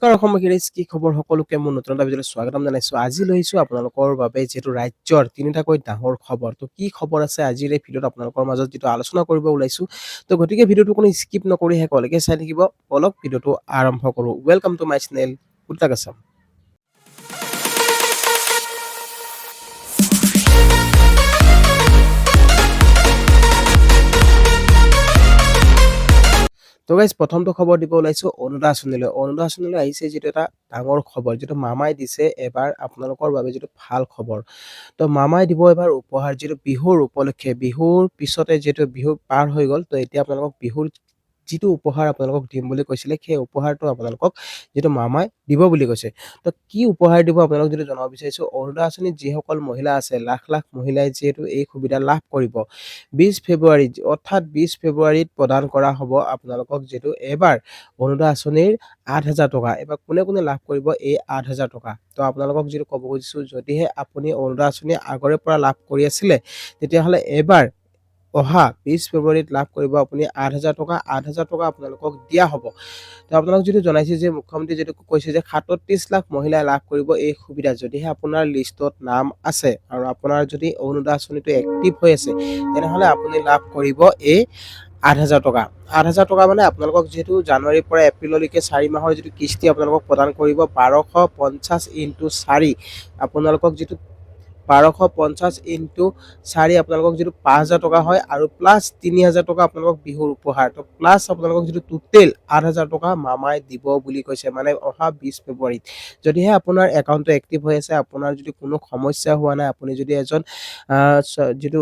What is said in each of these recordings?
নমস্কাৰ অসমবাসীৰ কি খবৰ সকলোকে মোৰ নতুন এটা ভিডিঅ'লৈ স্বাগতম জনাইছো। আজি লৈছো আপোনালোকৰ বাবে যেটো ৰাজ্যৰ তিনিটাকৈ ডাঙৰ খবৰ। তো কি খবৰ আছে আজিৰ এই ভিডিঅ'ত আপোনালোকৰ মাজত যেটো আলোচনা কৰিব ওলাইছো। তো গতিকে ভিডিঅ'টো কোনো স্কিপ নকৰি শেষলৈকে চাই থাকিব। অলপ ভিডিঅ'টো আৰম্ভ কৰো। ওয়েলকাম টু মাই চেনেল উল্টাকাছাম। তো গাইজ প্ৰথমটো খবৰ দিব ওলাইছো অৰুণোদয় আঁচনিলৈ। অৰুণোদয় আঁচনিলৈ আহিছে যেটো এটা ডাঙৰ খবৰ, যেটো মামাই দিছে এবাৰ আপোনালোকৰ বাবে যেটো ভাল খবৰ। তো মামাই দিব এবাৰ উপহাৰ, যেটো বিহুৰ উপলক্ষে, বিহুৰ পিছতে যেটো বিহু পাৰ হৈ গ'ল, তো এতিয়া আপোনালোকক বিহুৰ যিটো উপহাৰ আপোনালোকক দিম বুলি কৈছিলে, সেই উপহাৰটো আপোনালোকক যেটো মামাই দিব বুলি কৈছে। তো কি উপহাৰ দিব আপোনালোক যেটো জনাব বিচাৰিছো। অৰুণোদয় আঁচনিত যিসকল মহিলা আছে, লাখ লাখ মহিলাই যেহেতু এই সুবিধা লাভ কৰিব, 20 ফেব্ৰুৱাৰী অৰ্থাৎ 20 ফেব্ৰুৱাৰীত প্ৰদান কৰা হ'ব আপোনালোকক যেটো এবাৰ অৰুণোদয় আঁচনিৰ 8,000 টকা। এবাৰ কোনে কোনে লাভ কৰিব এই 8,000 টকা। তো আপোনালোকক যেটো ক'ব খুজিছো, যদিহে আপুনি অৰুণোদয় আঁচনি আগৰে পৰা লাভ কৰি আছিলে, তেতিয়াহ'লে এবাৰ অহা 20 ফেব্ৰুৱাৰীত লাভ কৰিব আপুনি 8,000 টকা। 8,000 টকা আপোনালোকক দিয়া হ'ব। তো আপোনালোক যেটো জনাইছে যে মুখ্যমন্ত্ৰী যেটো কৈছে যে 37 লাখ মহিলাই লাভ কৰিব এই সুবিধা, যদিহে আপোনাৰ লিষ্টত নাম আছে আৰু আপোনাৰ যদি অৰুণোদয় আঁচনিটো এক্টিভ হৈ আছে, তেনেহ'লে আপুনি লাভ কৰিব এই 8,000 টকা। 8,000 টকা মানে আপোনালোকক যেহেতু জানুৱাৰীৰ পৰা এপ্ৰিললৈকে 4 মাহৰ যেটো কিস্তি আপোনালোকক প্ৰদান কৰিব, 1250 × 4 আপোনালোকক যেটো 1250 × 4 আপোনালোকক যেটো 5,000 টকা হয়, আৰু প্লাস 3,000 টকা আপোনালোকক বিহুৰ উপহাৰ। তো প্লাস আপোনালোকক যেটো টোটেল 8,000 টকা মামাই দিব বুলি কৈছে, মানে অহা 20 ফেব্ৰুৱাৰীত। যদিহে আপোনাৰ একাউণ্টটো এক্টিভ হৈ আছে, আপোনাৰ যদি কোনো সমস্যা হোৱা নাই, আপুনি যদি এজন যেটো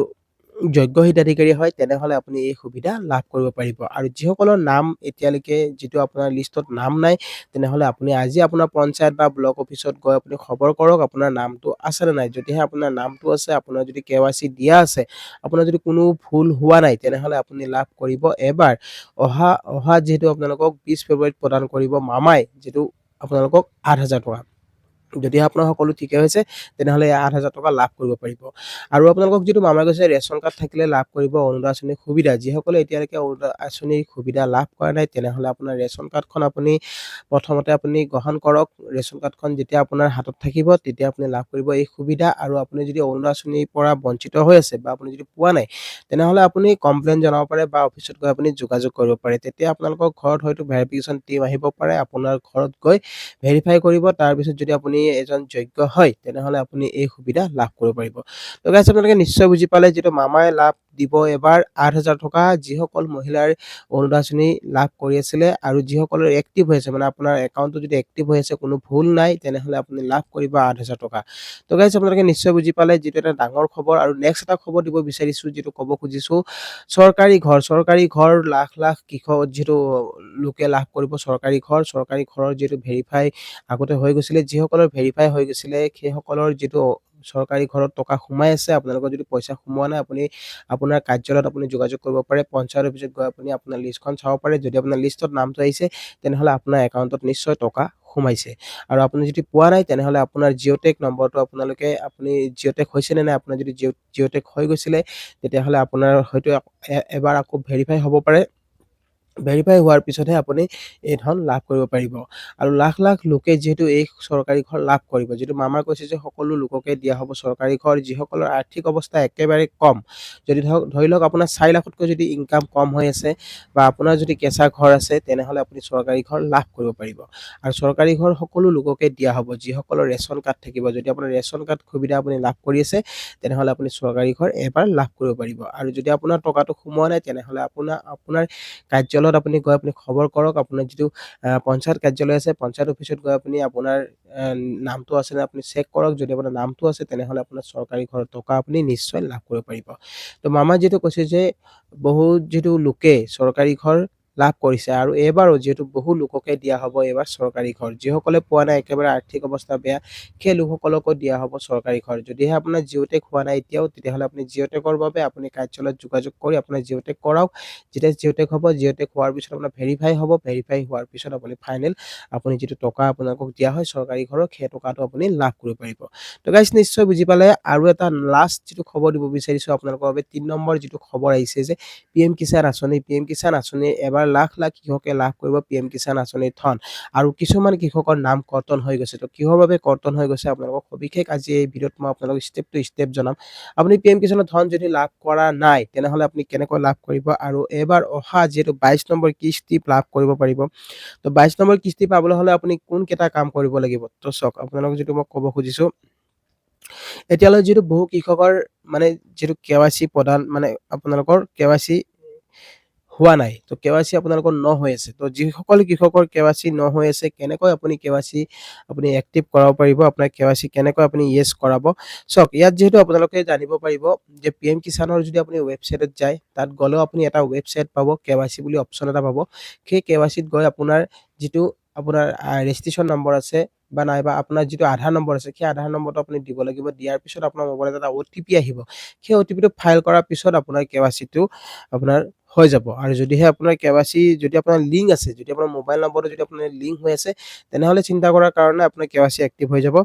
যোগ্য হিতাধিকাৰী হয়, তেনেহ'লে আপুনি এই সুবিধা লাভ কৰিব পাৰিব। আৰু যিসকলৰ নাম এতিয়ালৈকে যেটো আপোনাৰ লিষ্টত নাম নাই, তেনেহ'লে আপুনি আজি আপোনাৰ পঞ্চায়ত বা ব্লক অফিচত গৈ আপুনি খবৰ কৰক আপোনাৰ নামটো আছে নে নাই। যদিহে আপোনাৰ নামটো আছে, আপোনাৰ যদি KYC দিয়া আছে, আপোনাৰ যদি কোনো ভুল হোৱা নাই, তেনেহ'লে আপুনি লাভ কৰিব এবাৰ অহা যেহেতু আপোনালোকক 20 ফেব্ৰুৱাৰীত প্ৰদান কৰিব মামাই, যেটো আপোনালোকক 8,000 টকা। যদিহে আপোনাৰ সকলো ঠিকে হৈছে, তেনেহ'লে 8,000 টকা লাভ কৰিব পাৰিব। আৰু আপোনালোকক যেটো মামাই কৈছে ৰেচন কাৰ্ড থাকিলে লাভ কৰিব অৰুণোদয় আঁচনিৰ সুবিধা। যিসকলে এতিয়ালৈকে অৰুণোদয় আঁচনিৰ সুবিধা লাভ কৰা নাই, তেনেহ'লে আপোনাৰ ৰেচন কাৰ্ডখন আপুনি প্ৰথমতে আপুনি গ্ৰহণ কৰক। ৰেচন কাৰ্ডখন যেতিয়া আপোনাৰ হাতত থাকিব, তেতিয়া আপুনি লাভ কৰিব এই সুবিধা। আৰু আপুনি যদি অৰুণোদয় আঁচনিৰ পৰা বঞ্চিত হৈ আছে বা আপুনি যদি পোৱা নাই, তেনেহ'লে আপুনি কমপ্লেইন জনাব পাৰে বা অফিচত গৈ আপুনি যোগাযোগ কৰিব পাৰে। তেতিয়া আপোনালোকৰ ঘৰত হয়তো ভেৰিফিকেশ্যন টীম আহিব পাৰে, আপোনাৰ ঘৰত গৈ ভেৰিফাই কৰিব। তাৰ পিছত যদি আপুনি এজন যোগ্য হয়, তেনেহ'লে আপুনি এই সুবিধা লাভ কৰিব পাৰিব। তো গাইজ আপোনালোকে নিশ্চয় বুজি পালে, যেটো মামাই লাভ দিব এবাৰ 8,000 টকা। যিসকল মহিলাৰ অৰুণোদয় আঁচনি লাভ কৰি আছিলে আৰু যিসকলৰ এক্টিভ হৈ আছে, মানে আপোনাৰ একাউণ্টটো যদি এক্টিভ হৈ আছে, কোনো ভুল নাই, তেনেহ'লে আপুনি লাভ কৰিব 8,000 টকা। তো গাইজ আপোনালোকে নিশ্চয় বুজি পালে, যেটো এটা ডাঙৰ খবৰ। আৰু নেক্সট এটা খবৰ দিব বিচাৰিছো, যেটো ক'ব খুজিছো চৰকাৰী ঘৰ লাখ লাখ যেটো লোকে লাভ কৰিব চৰকাৰী ঘৰৰ যেটো ভেৰিফাই আগতে হৈ গৈছিলে, যিসকলৰ ভেৰিফাই হৈ গৈছিলে, সেইসকলৰ যেটো চৰকাৰী ঘৰত টকা সোমাই আছে, আপোনালোকৰ যদি পইচা সোমোৱা নাই, আপুনি আপোনাৰ কাৰ্যালয়ত আপুনি যোগাযোগ কৰিব পাৰে। পঞ্চায়ত অফিচত গৈ আপুনি আপোনাৰ লিষ্টখন চাব পাৰে। যদি আপোনাৰ লিষ্টত নামটো আহিছে, তেনেহ'লে আপোনাৰ একাউণ্টত নিশ্চয় টকা সোমাইছে। আৰু আপুনি যদি পোৱা নাই, তেনেহ'লে আপোনাৰ জিঅ'টেক নম্বৰটো আপুনি জিঅ'টেক হৈছে নে নাই, আপোনাৰ যদি জিঅ'টেক হৈ গৈছিলে, তেতিয়াহ'লে আপোনাৰ হয়তো এবাৰ আকৌ ভেৰিফাই হ'ব পাৰে। ভেৰিফাই হোৱাৰ পিছতহে আপুনি এই ধন লাভ কৰিব পাৰিব। আৰু লাখ লাখ লোকে যিহেতু এই চৰকাৰী ঘৰ লাভ কৰিব, যেটো মামাই কৈছে যে সকলো লোককে দিয়া হ'ব চৰকাৰী ঘৰ, যিসকলৰ আৰ্থিক অৱস্থা একেবাৰে কম। যদি ধৰি লওক আপোনাৰ 4 লাখতকৈ যদি ইনকাম কম হৈ আছে, বা আপোনাৰ যদি কেঁচা ঘৰ আছে, তেনেহ'লে আপুনি চৰকাৰী ঘৰ লাভ কৰিব পাৰিব। আৰু চৰকাৰী ঘৰ সকলো লোককে দিয়া হ'ব, যিসকলৰ ৰেচন কাৰ্ড থাকিব। যদি আপোনাৰ ৰেচন কাৰ্ড সুবিধা আপুনি লাভ কৰি আছে, তেনেহ'লে আপুনি চৰকাৰী ঘৰ এবাৰ লাভ কৰিব পাৰিব। আৰু যদি আপোনাৰ টকাটো সোমোৱা নাই, তেনেহ'লে আপোনাৰ কাৰ্যালয়ত আপুনি গৈ আপুনি খবৰ কৰক। আপোনাৰ যেটো পঞ্চায়ত কাৰ্যালয় আছে, পঞ্চায়ত অফিচত গৈ আপুনি আপোনাৰ নামটো আছে নে আপুনি চেক কৰক। যদি আপোনাৰ নামটো আছে, তেনেহ'লে আপোনাৰ চৰকাৰী ঘৰৰ টকা আপুনি নিশ্চয় লাভ কৰিব পাৰিব। তো মামাই যেটো কৈছে যে বহুত যেটো লোকে চৰকাৰী ঘৰ লাভ কৰিছে, আৰু এইবাৰো যিহেতু বহু লোককে দিয়া হ'ব এইবাৰ চৰকাৰী ঘৰ। যিসকলে পোৱা নাই, একেবাৰে আৰ্থিক অৱস্থা বেয়া, সেই লোকসকলকো দিয়া হ'ব চৰকাৰী ঘৰ। যদিহে আপোনাৰ জিঅ'টেক হোৱা নাই এতিয়াও, তেতিয়াহ'লে আপুনি জিঅ'টেকৰ বাবে আপুনি কাৰ্যালয়ত যোগাযোগ কৰি আপোনাৰ জিঅ'টেক কৰাওক। যেতিয়া জিঅ'টেক হ'ব, জিঅ'টেক হোৱাৰ পিছত আপোনাৰ ভেৰিফাই হ'ব। ভেৰিফাই হোৱাৰ পিছত আপুনি ফাইনেল আপুনি যেটো টকা আপোনালোকক দিয়া হয় চৰকাৰী ঘৰৰ, সেই টকাটো আপুনি লাভ কৰিব পাৰিব। তো গাইজ নিশ্চয় বুজি পালে। আৰু এটা লাষ্ট যেটো খবৰ দিব বিচাৰিছো আপোনালোকৰ বাবে, 3 নম্বৰ যেটো খবৰ আহিছে যে PM কিষাণ আঁচনি এবাৰ এবাৰ লাখ লাখ কৃষকে লাভ কৰিব PM কিষাণ আঁচনিৰ ধন আৰু কিছুমান কৃষকৰ নাম কৰ্তন হৈ গৈছে। তো কিহৰ বাবে কৰ্তন হৈ গৈছে আপোনালোকক সবিশেষ আজি এই ভিডিঅ'ত মই আপোনালোকক ষ্টেপ টু ষ্টেপ জনাম। আপুনি PM কিষাণৰ ধন যদি লাভ কৰা নাই তেনেহ'লে আপুনি কেনেকৈ লাভ কৰিব আৰু এইবাৰ অহা যিহেতু 22 নম্বৰ কিস্তি লাভ কৰিব পাৰিব। তো 22 নম্বৰ কিস্তি পাবলৈ হ'লে আপুনি কোনকেইটা কাম কৰিব লাগিব? তো চাওক আপোনালোকক যিটো মই ক'ব খুজিছোঁ এতিয়ালৈ যিটো বহু কৃষকৰ মানে যিটো KYC প্ৰদান মানে আপোনালোকৰ KYC হোৱা নাই। তো KYC আপোনালোকৰ হৈ আছে। তো যিসকল কৃষকৰ KYC হৈ আছে কেনেকৈ আপুনি KYC আপুনি এক্টিভ কৰাব পাৰিব, আপোনাৰ KYC কেনেকৈ আপুনি য়েছ কৰাব। চাওক ইয়াত যিহেতু আপোনালোকে জানিব পাৰিব যে PM কিষাণৰ যদি আপুনি ৱেবছাইটত যায় তাত গ'লেও আপুনি এটা ৱেবছাইট পাব KYC বুলি অপশ্যন এটা পাব। সেই KYCত গৈ আপোনাৰ যিটো আপোনাৰ ৰেজিষ্ট্ৰেশ্যন নম্বৰ আছে বা নাইবা আপোনাৰ যিটো আধাৰ নম্বৰ আছে সেই আধাৰ নম্বৰটো আপুনি দিব লাগিব। দিয়াৰ পিছত আপোনাৰ মোবাইলত এটা OTP আহিব। সেই OTPটো ফাইল কৰাৰ পিছত আপোনাৰ KYCটো আপোনাৰ হৈ যাব আৰু যদিহে আপোনাৰ KYC যদি আপোনাৰ লিংক আছে, যদি আপোনাৰ মোবাইল নম্বৰটো যদি আপোনাৰ লিংক হৈ আছে তেনেহ'লে চিন্তা কৰাৰ কাৰণে আপোনাৰ KYC এক্টিভ হৈ যাব।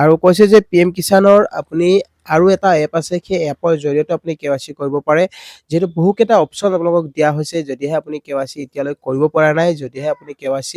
আৰু কৈছে যে PM কিষাণৰ আপুনি আৰু এটা এপ আছে, সেই এপৰ জৰিয়তে আপুনি KYC কৰিব পাৰে। যিহেতু বহুকেইটা অপশ্যন আপোনালোকক দিয়া হৈছে, যদিহে আপুনি KYC এতিয়ালৈ কৰিব পৰা নাই, যদিহে আপুনি KYC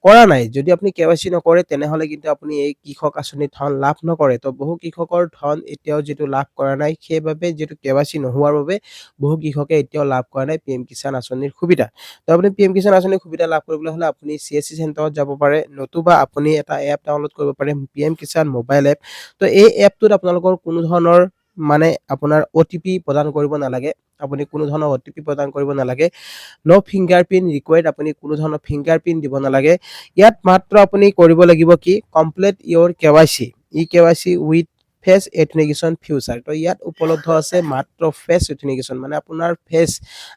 কৰা নাই, যদি আপুনি KYC নকৰে তেনেহ'লে কিন্তু আপুনি এই কৃষক আঁচনিৰ ধন লাভ নকৰে। তো বহু কৃষকৰ ধন এতিয়াও যিটো লাভ কৰা নাই সেইবাবে যিটো KYC নোহোৱাৰ বাবে বহু কৃষকে এতিয়াও লাভ কৰা নাই PM কিষাণ আঁচনিৰ সুবিধা। তো আপুনি PM কিষাণ আঁচনিৰ সুবিধা লাভ কৰিবলৈ হ'লে আপুনি CSC চেণ্টাৰত যাব পাৰে, নতুবা আপুনি এটা এপ ডাউনলোড কৰিব পাৰে PM কিষাণ মোবাইল এপ। তো এই এপটোত আপোনালোকৰ কোনো ধৰণৰ মানে আপোনাৰ OTP প্ৰদান কৰিব নালাগে। আপুনি কোনো ধৰণৰ OTP প্ৰদান কৰিব নালাগে। ন' ফিংগাৰপ্ৰিণ্ট ৰিকুৱাৰ্ড, আপুনি কোনো ধৰণৰ ফিংগাৰপ্ৰিণ্ট দিব নালাগে। ইয়াত মাত্ৰ আপুনি কৰিব লাগিব কি complete your KYC, KYC with face authentication feature. তো ইয়াত উপলব্ধ আছে মাত্ৰ ফেচ অথেণ্টিকেশ্যন, মানে আপোনাৰ ফেচ,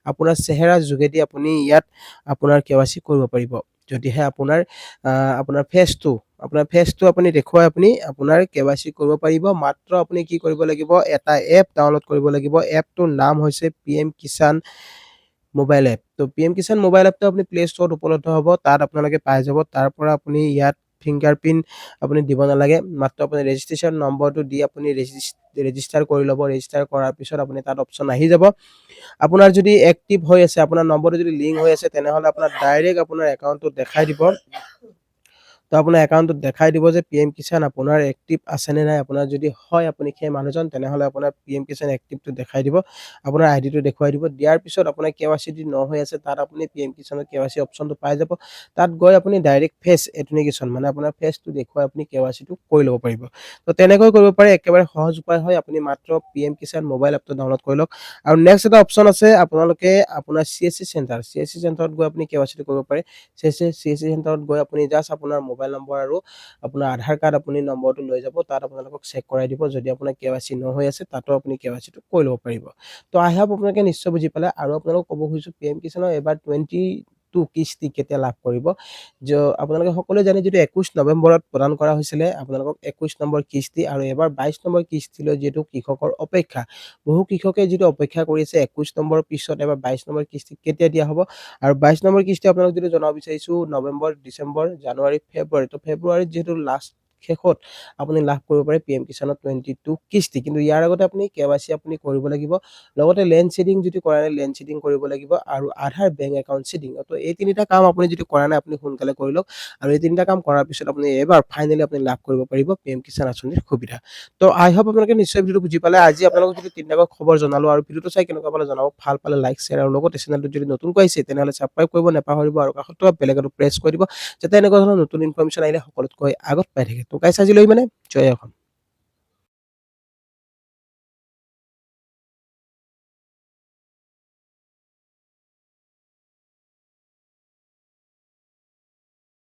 আপোনাৰ চেহেৰাৰ যোগেদি আপুনি ইয়াত আপোনাৰ KYC কৰিব পাৰিব। যদিহে আপোনাৰ ফেচটো আপুনি দেখুৱাই আপুনি আপোনাৰ KYC কৰিব পাৰিব। মাত্ৰ আপুনি কি কৰিব লাগিব, এটা এপ ডাউনলোড কৰিব লাগিব। এপটোৰ নাম হৈছে PM কিষাণ মোবাইল এপ। তো PM কিষাণ মোবাইল এপটো আপুনি প্লে ষ্টৰত উপলব্ধ হ'ব, তাত আপোনালোকে পাই যাব। তাৰ পৰা আপুনি ইয়াত ফিংগাৰপ্ৰিণ্ট আপুনি দিব নালাগে, মাত্ৰ আপুনি ৰেজিষ্ট্ৰেশ্যন নম্বৰটো দি আপুনি ৰেজিষ্টাৰ কৰি ল'ব। ৰেজিষ্টাৰ কৰাৰ পিছত আপুনি তাত অপশ্যন আহি যাব। আপোনাৰ যদি এক্টিভ হৈ আছে, আপোনাৰ নম্বৰটো যদি লিংক হৈ আছে তেনেহ'লে আপোনাৰ ডাইৰেক্ট আপোনাৰ একাউণ্টটো দেখাই দিব। তো আপোনাৰ একাউণ্টত দেখাই দিব যে PM কিষাণ আপোনাৰ এক্টিভ আছে নে নাই। আপোনাৰ যদি হয় আপুনি সেই মানুহজন তেনেহ'লে আপোনাৰ PM কিষাণ এক্টিভটো দেখাই দিব, আপোনাৰ আইডিটো দেখুৱাই দিব। দিয়াৰ পিছত আপোনাৰ KYC যদি হৈ আছে তাত আপুনি PM কিষাণৰ KYC অপশ্যনটো পাই যাব। তাত গৈ আপুনি ডাইৰেক্ট ফেচ অথেণ্টিকেশ্যন মানে আপোনাৰ ফেচটো দেখুৱাই আপুনি KYCটো কৰি ল'ব পাৰিব। তো তেনেকৈ কৰিব পাৰে, একেবাৰে সহজ উপায় হয়। আপুনি মাত্ৰ PM কিষাণ মোবাইল এপটো ডাউনলোড কৰি লওক। আৰু নেক্সট এটা অপশ্যন আছে, আপোনালোকে আপোনাৰ CSC চেণ্টাৰত গৈ আপুনি KYCটো কৰিব পাৰে। CSC চেণ্টাৰত গৈ আপুনি জাষ্ট আপোনাৰ মোবাইল নম্বৰ আৰু আপোনাৰ আধাৰ কাৰ্ড আপুনি নম্বৰটো লৈ যাব, তাত আপোনালোকক চেক কৰাই দিব। যদি আপোনাৰ KYC হৈ আছে তাতো আপুনি KYCটো কৰি ল'ব পাৰিব। তো আই হোপ আপোনালোকে নিশ্চয় বুজি পালে। আৰু আপোনালোকক ক'ব খুজিছোঁ PM কিষাণৰ এবাৰ 22 কিস্তি কেতিয়া লাভ কৰিব। আপোনালোকে সকলোৱে জানে যিটো 21 নৱেম্বৰত প্ৰদান কৰা হৈছিলে আপোনালোকক 21 নম্বৰ কিস্তি, আৰু এবাৰ 22 নম্বৰ কিস্তিলৈ যিহেতু কৃষকৰ অপেক্ষা, বহু কৃষকে যিটো অপেক্ষা কৰি আছে 21 নম্বৰৰ পিছত এবাৰ 22 নম্বৰ কিস্তি কেতিয়া দিয়া হ'ব। আৰু 22 নম্বৰ কিস্তি আপোনালোক যদি জনাব বিচাৰিছোঁ নৱেম্বৰ, ডিচেম্বৰ, জানুৱাৰী, ফেব্ৰুৱাৰী। তো ফেব্ৰুৱাৰীত যিহেতু লাষ্ট শেষত আপুনি লাভ কৰিব পাৰে PM কিষাণৰ 22 কিস্তি। কিন্তু ইয়াৰ আগতে আপুনি KYC আপুনি কৰিব লাগিব, লগতে লেণ্ড চিডিং যদি কৰা নাই লেণ্ড চিডিং কৰিব লাগিব, আৰু আধাৰ বেংক একাউণ্ট চিডিং। তো এই তিনিটা কাম আপুনি যদি কৰা নাই আপুনি সোনকালে কৰি লওক। আৰু এই তিনিটা কাম কৰাৰ পিছত আপুনি এবাৰ ফাইনেলি আপুনি লাভ কৰিব পাৰিব PM কিষাণ আঁচনিৰ সুবিধা। তো আই হোপ আপোনালোকে নিশ্চয় ভিডিঅ'টো বুজি পালে। আজি আপোনালোকক যদি তিনিটাকৈ খবৰ জনালোঁ, আৰু ভিডিঅ'টো চাই কেনেকুৱা পালে জনাব। ভাল পালে লাইক, শ্বেয়াৰ, আৰু লগতে চেনেলটো যদি নতুনকৈ আহিছে তেনেহ'লে ছাবস্ক্ৰাইব কৰিব নাপাহৰিব, আৰু কাষত থকা বেল আইকনটো প্ৰেছ কৰি দিব, যাতে এনেকুৱা ধৰণৰ নতুন ইনফৰমেশ্যন আহিলে সকলোতকৈ আগত পাই থাকে। তো গাইছ আজিলৈ জয় অসম।